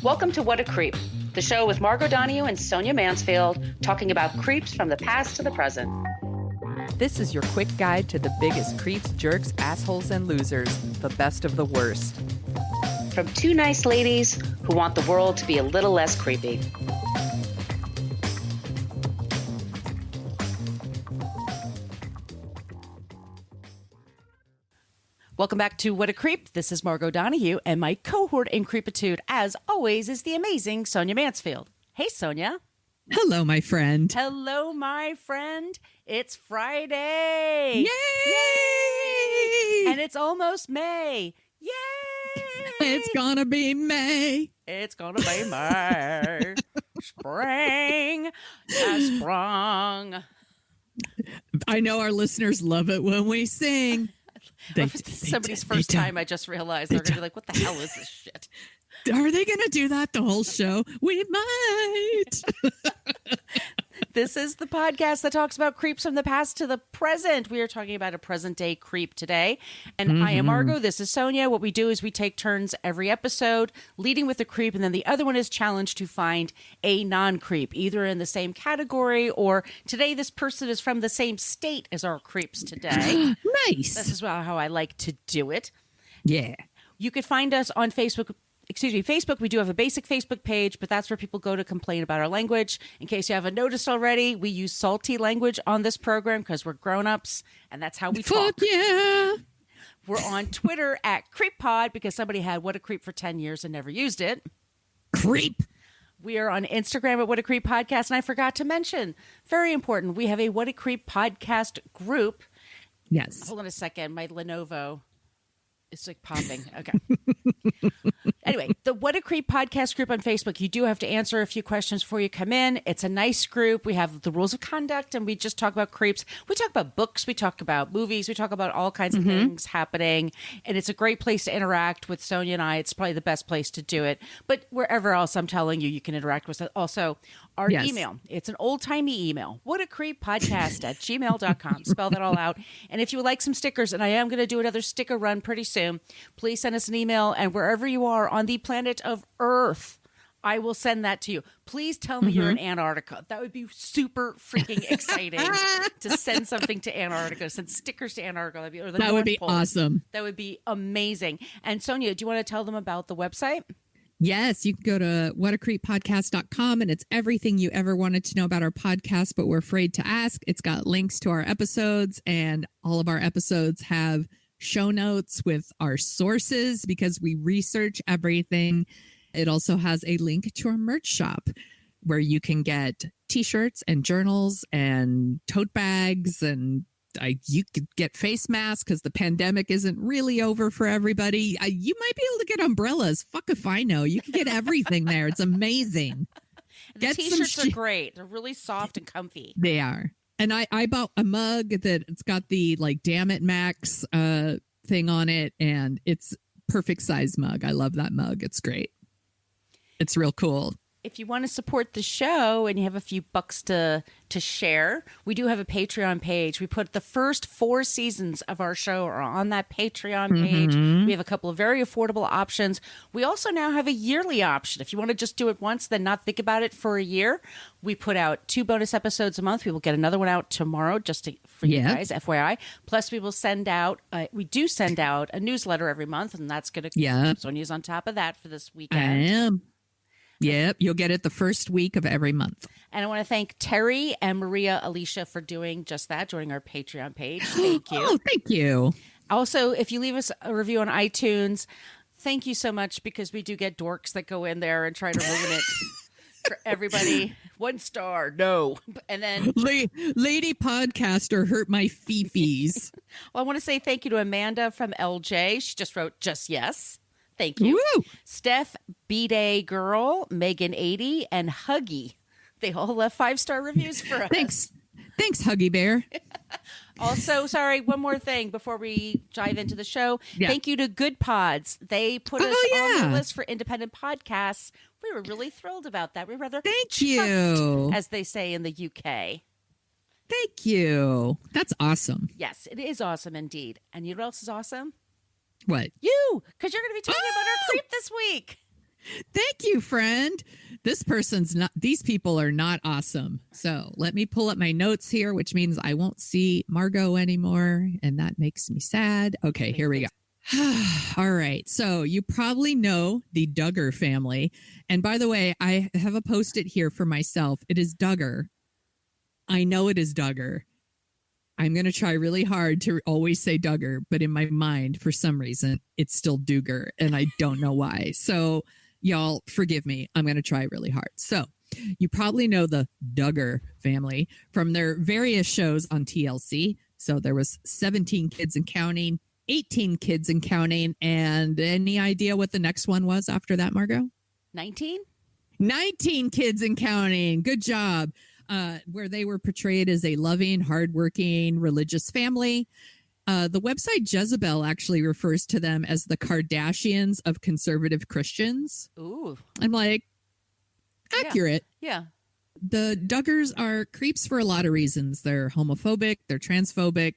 Welcome to What a Creep, the show with Margot Donahue and Sonia Mansfield talking about creeps from the past to the present. This is your quick guide to the biggest creeps, jerks, assholes, and losers, the best of the worst. From two nice ladies who want the world to be a little less creepy. Welcome back to What a Creep. This is Margot Donahue, and my cohort in creepitude, as always, is the amazing Sonia Mansfield. Hey, Sonia. Hello, my friend. Hello, my friend. It's Friday. Yay! Yay! And it's almost May. Yay! It's gonna be May. It's gonna be May. Spring has sprung. I know our listeners love it when we sing. Somebody's first time, I just realized they're going to be like, what the hell is this shit? Are they going to do that the whole show? We might. This is the podcast that talks about creeps from the past to the present. We are talking about a present day creep today. And I am Margot. This is Sonia. What we do is we take turns every episode, leading with a creep, and then the other one is challenged to find a non-creep, either in the same category or today this person is from the same state as our creeps today. Nice. This is how I like to do it. Yeah. You could find us on Facebook. Facebook, we do have a basic Facebook page, but that's where people go to complain about our language. In case you haven't noticed already, we use salty language on this program because we're grown-ups, and that's how we talk. Fuck yeah! We're on Twitter at CreepPod because somebody had What a Creep for 10 years and never used it. Creep! We are on Instagram at What a Creep Podcast, and I forgot to mention, very important, we have a What a Creep Podcast group. Yes. Hold on a second, my Lenovo is like popping. Okay. Anyway, the What a Creep podcast group on Facebook, you do have to answer a few questions before you come in. It's a nice group. We have the rules of conduct, and we just talk about creeps. We talk about books. We talk about movies. We talk about all kinds of things happening. And it's a great place to interact with Sonia and I. It's probably the best place to do it. But wherever else I'm telling you, you can interact with us. Also, our email. It's an old-timey email. whatacreeppodcast@gmail.com. Spell that all out. And if you would like some stickers, and I am going to do another sticker run pretty soon, please send us an email. And wherever you are on the planet of Earth, I will send that to you. Please tell me you're in Antarctica. That would be super freaking exciting to send something to Antarctica, send stickers to Antarctica. That would be awesome. That would be amazing. And Sonia, do you want to tell them about the website? Yes, you can go to whatacreeppodcast.com, and it's everything you ever wanted to know about our podcast, but we're afraid to ask. It's got links to our episodes, and all of our episodes have show notes with our sources because we research everything. It also has a link to our merch shop where you can get t-shirts and journals and tote bags, and you could get face masks because the pandemic isn't really over for everybody. You might be able to get umbrellas. Fuck if I know. You can get everything there. It's amazing. The t-shirts are great. They're really soft and comfy. They are. And I bought a mug that it's got the Damn It Max thing on it, and it's perfect size mug. I love that mug. It's great. It's real cool. If you want to support the show and you have a few bucks to share, we do have a Patreon page. We put the first 4 seasons of our show are on that Patreon page. We have a couple of very affordable options. We also now have a yearly option. If you want to just do it once, then not think about it for a year, we put out 2 bonus episodes a month. We will get another one out tomorrow for you guys, FYI. Plus, we will send out, a newsletter every month, and that's going to, Sonia's on top of that for this weekend. I am. Yep, you'll get it the first week of every month. And I want to thank Terry and Maria Alicia for doing just that, joining our Patreon page. Thank you. Oh, thank you. Also, if you leave us a review on iTunes, thank you so much, because we do get dorks that go in there and try to ruin it for everybody. 1 star, no. And then Lady Podcaster hurt my fifis. Well, I want to say thank you to Amanda from LJ. She just wrote just yes. Thank you. Woo! Steph, B-Day Girl, Megan 80, and Huggy. They all left 5-star reviews for us. Thanks, Huggy Bear. Also, sorry, one more thing before we dive into the show. Yeah. Thank you to Good Pods. They put us on the list for independent podcasts. We were really thrilled about that. We were rather Thank you, as they say in the UK. Thank you. That's awesome. Yes, it is awesome indeed. And you know what else is awesome? What? You, because you're going to be talking about our creep this week. Thank you, friend. These people are not awesome. So let me pull up my notes here, which means I won't see Margot anymore. And that makes me sad. Okay, here we go. All right. So you probably know the Duggar family. And by the way, I have a post-it here for myself. It is Duggar. I know it is Duggar. I'm going to try really hard to always say Duggar, but in my mind, for some reason, it's still Duggar, and I don't know why. So y'all forgive me. I'm going to try really hard. So you probably know the Duggar family from their various shows on TLC. So there was 17 kids and counting, 18 kids and counting. And any idea what the next one was after that, Margot? 19? 19 kids and counting. Good job. Where they were portrayed as a loving, hardworking, religious family. The website Jezebel actually refers to them as the Kardashians of conservative Christians. Ooh. I'm like, accurate. Yeah. The Duggars are creeps for a lot of reasons. They're homophobic, they're transphobic,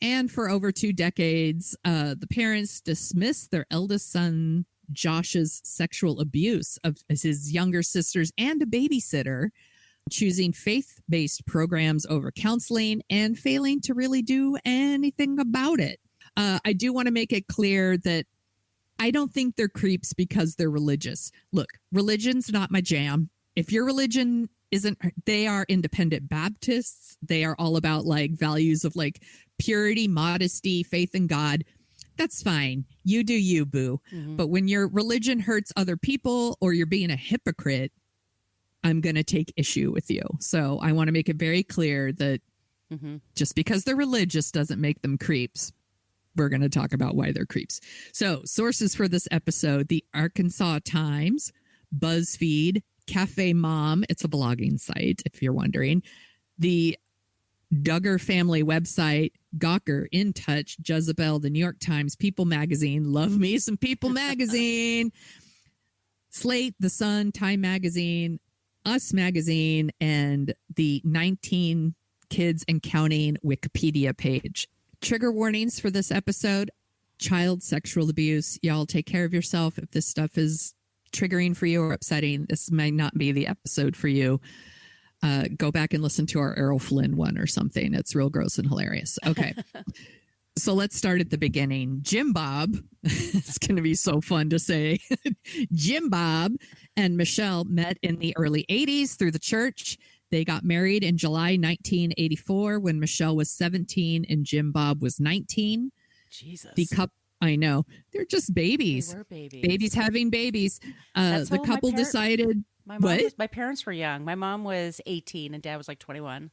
and for over 2 decades, the parents dismissed their eldest son, Josh's sexual abuse of his younger sisters and a babysitter, choosing faith-based programs over counseling and failing to really do anything about it. I do want to make it clear that I don't think they're creeps because they're religious. Look, religion's not my jam. If your religion isn't, they are independent Baptists. They are all about like values of like purity, modesty, faith in God. That's fine. You do you, boo. Mm-hmm. But when your religion hurts other people or you're being a hypocrite, I'm going to take issue with you. So I want to make it very clear that just because they're religious doesn't make them creeps. We're going to talk about why they're creeps. So sources for this episode, the Arkansas Times, Buzzfeed, Cafe Mom. It's a blogging site, if you're wondering. The Duggar Family website, Gawker, In Touch, Jezebel, the New York Times, People Magazine. Love me some People Magazine. Slate, The Sun, Time Magazine, Us Magazine, and the 19 Kids and Counting Wikipedia page. Trigger warnings for this episode: child sexual abuse. Y'all take care of yourself. If this stuff is triggering for you or upsetting, this might not be the episode for you. Go back and listen to our Errol Flynn one or something. It's real gross and hilarious. Okay. So let's start at the beginning. Jim Bob, it's going to be so fun to say. Jim Bob and Michelle met in the early 80s through the church. They got married in July 1984 when Michelle was 17 and Jim Bob was 19. Jesus. I know. They're just babies. They were babies. Babies having babies. The couple decided... My parents were young. My mom was 18 and dad was like 21.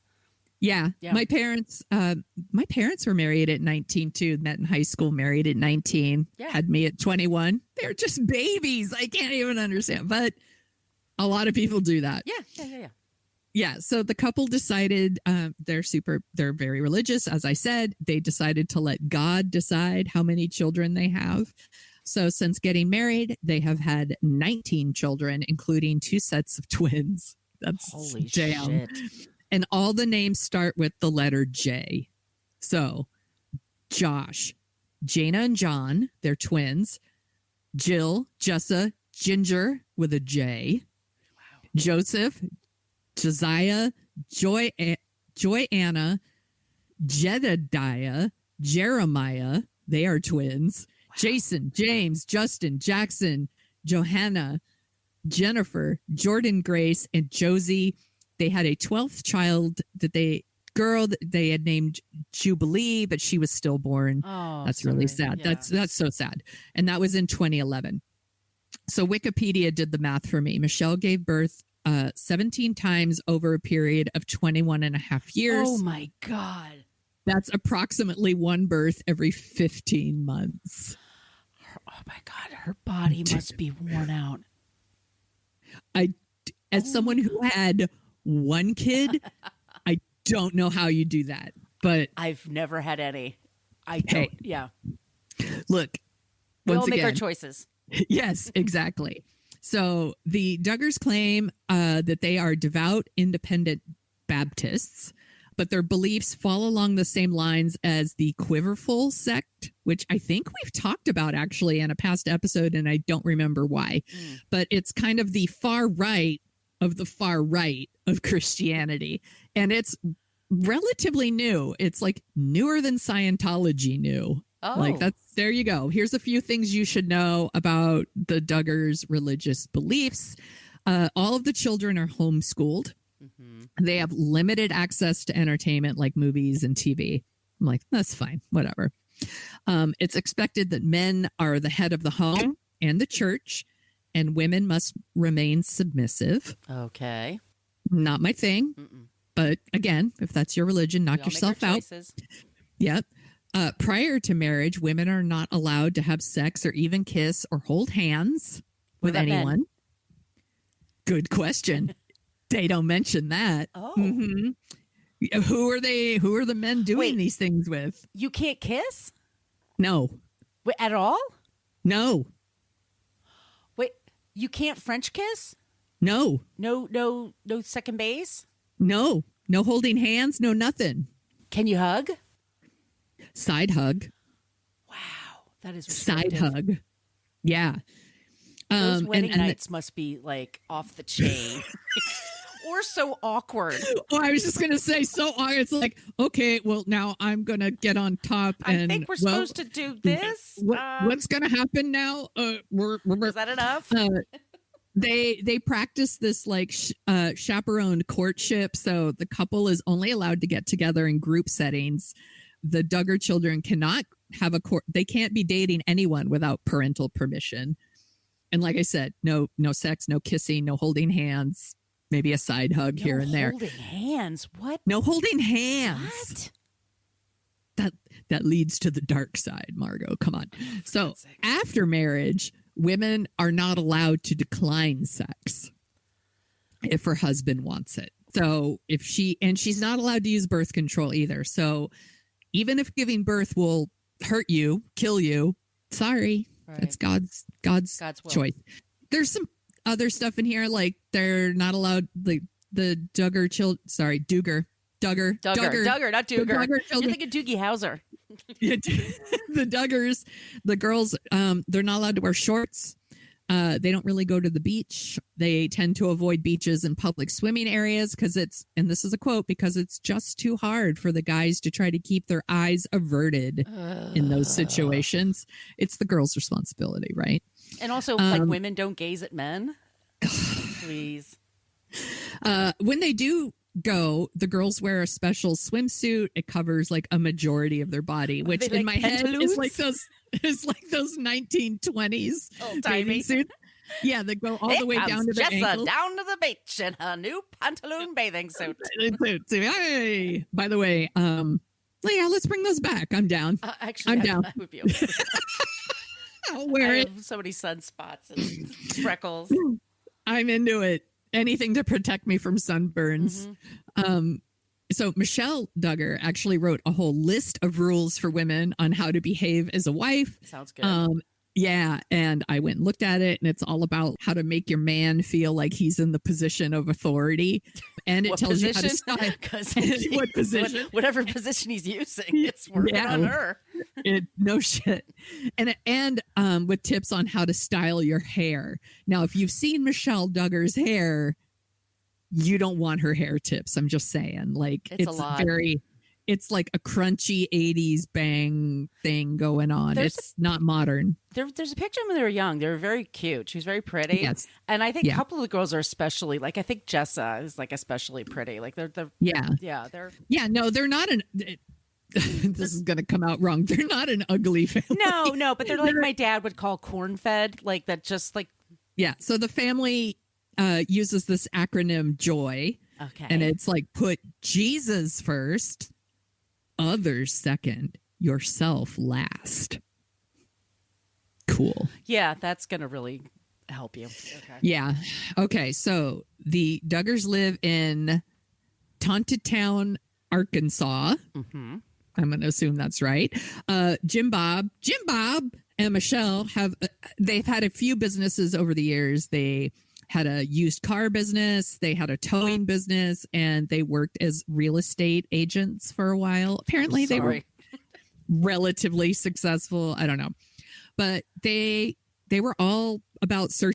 Yeah. My parents were married at 19 too. Met in high school, married at 19. Yeah. Had me at 21. They're just babies. I can't even understand. But a lot of people do that. Yeah. Yeah. So the couple decided they're very religious. As I said, they decided to let God decide how many children they have. So since getting married, they have had 19 children, including 2 sets of twins. That's holy damn. Shit. And all the names start with the letter J. So Josh, Jana and John, they're twins. Jill, Jessa, Ginger with a J. Wow. Joseph, Josiah, Joanna, Jedediah, Jeremiah, they are twins. Wow. Jason, James, Justin, Jackson, Johanna, Jennifer, Jordan Grace, and Josie. They had a 12th child that they had named Jubilee, but she was stillborn. Oh, that's really sad. Yeah. That's so sad. And that was in 2011. So Wikipedia did the math for me. Michelle gave birth 17 times over a period of 21 and a half years. Oh my God. That's approximately 1 birth every 15 months. Oh my God. Her body must be worn out. As someone who had 1 kid, I don't know how you do that, but I've never had any. Yeah. Look, we all make our choices. Yes, exactly. So the Duggars claim that they are devout, independent Baptists. but their beliefs fall along the same lines as the Quiverfull sect, which I think we've talked about actually in a past episode, and I don't remember why. But it's kind of the far right of the far right of Christianity. And it's relatively new. It's like newer than Scientology new. Oh. Like there you go. Here's a few things you should know about the Duggars' religious beliefs. All of the children are homeschooled. They have limited access to entertainment like movies and TV. I'm like, that's fine, whatever. It's expected that men are the head of the home and the church, and women must remain submissive. Okay. Not my thing. But again, if that's your religion, knock yourself out. Yep. Prior to marriage, women are not allowed to have sex or even kiss or hold hands with anyone. Men? Good question. They don't mention that. Oh. Who are they? Who are the men doing these things with? You can't kiss? No. Wait, at all? No. Wait, you can't French kiss? No. No second base? No. No holding hands, no nothing. Can you hug? Side hug. Wow, that is side hug. Yeah. Those wedding nights must be like off the chain. Or so awkward. Well, I was just going to say so awkward. It's like, okay, well, now I'm going to get on top. And, I think we're supposed to do this. What's going to happen now? Is that enough? They practice this like chaperoned courtship. So the couple is only allowed to get together in group settings. The Duggar children cannot have they can't be dating anyone without parental permission. And like I said, no sex, no kissing, no holding hands, maybe a side hug here and there. Holding hands? What? No holding hands. What? That leads to the dark side, Margot. Come on. So after marriage, women are not allowed to decline sex if her husband wants it. So she's not allowed to use birth control either. So even if giving birth will hurt you, kill you, sorry. Right. It's God's choice. There's some other stuff in here, like they're not allowed, like the Duggar Duggar, not Duggar. You're thinking Doogie Howser. The Duggars, the girls, they're not allowed to wear shorts. They don't really go to the beach. They tend to avoid beaches and public swimming areas because and this is a quote, because it's just too hard for the guys to try to keep their eyes averted in those situations. It's the girls' responsibility, right? And also, like, women don't gaze at men. Please. When they do go, the girls wear a special swimsuit. It covers like a majority of their body, which in my head is like those 1920s bathing suits. Yeah, they go all the way down to the ankles. Down to the beach in her new pantaloon bathing suit. Hey, by the way, let's bring those back. I'm down. Actually, I'm down. I would be okay. I'll wear it. Have so many sunspots and freckles. I'm into it. Anything to protect me from sunburns. So Michelle Duggar actually wrote a whole list of rules for women on how to behave as a wife. Sounds good. Yeah. And I went and looked at it, and it's all about how to make your man feel like he's in the position of authority. And it tells you how to style. What position? Whatever position he's using, it's working on her. No shit. And with tips on how to style your hair. Now, if you've seen Michelle Duggar's hair, you don't want her hair tips. I'm just saying. Like, it's a lot. It's like a crunchy 80s bang thing going on. It's not modern. There's a picture of them when they were young. They were very cute. She was very pretty. Yes. And I think a couple of the girls are especially, like, I think Jessa is like especially pretty. Like they're no, they're not this is going to come out wrong. They're not an ugly family. No, but they're like my dad would call corn-fed, like that, just like. Yeah. So the family uses this acronym JOY. Okay. And it's like, put Jesus first, others second, yourself last. Cool. Yeah, that's going to really help you. Okay. Yeah. Okay. So the Duggars live in Tontitown, Arkansas. Mm-hmm. I'm going to assume that's right. Jim Bob and Michelle they've had a few businesses over the years. They had a used car business. They had a towing business, and they worked as real estate agents for a while. Apparently, they were relatively successful. I don't know, but they were all about searching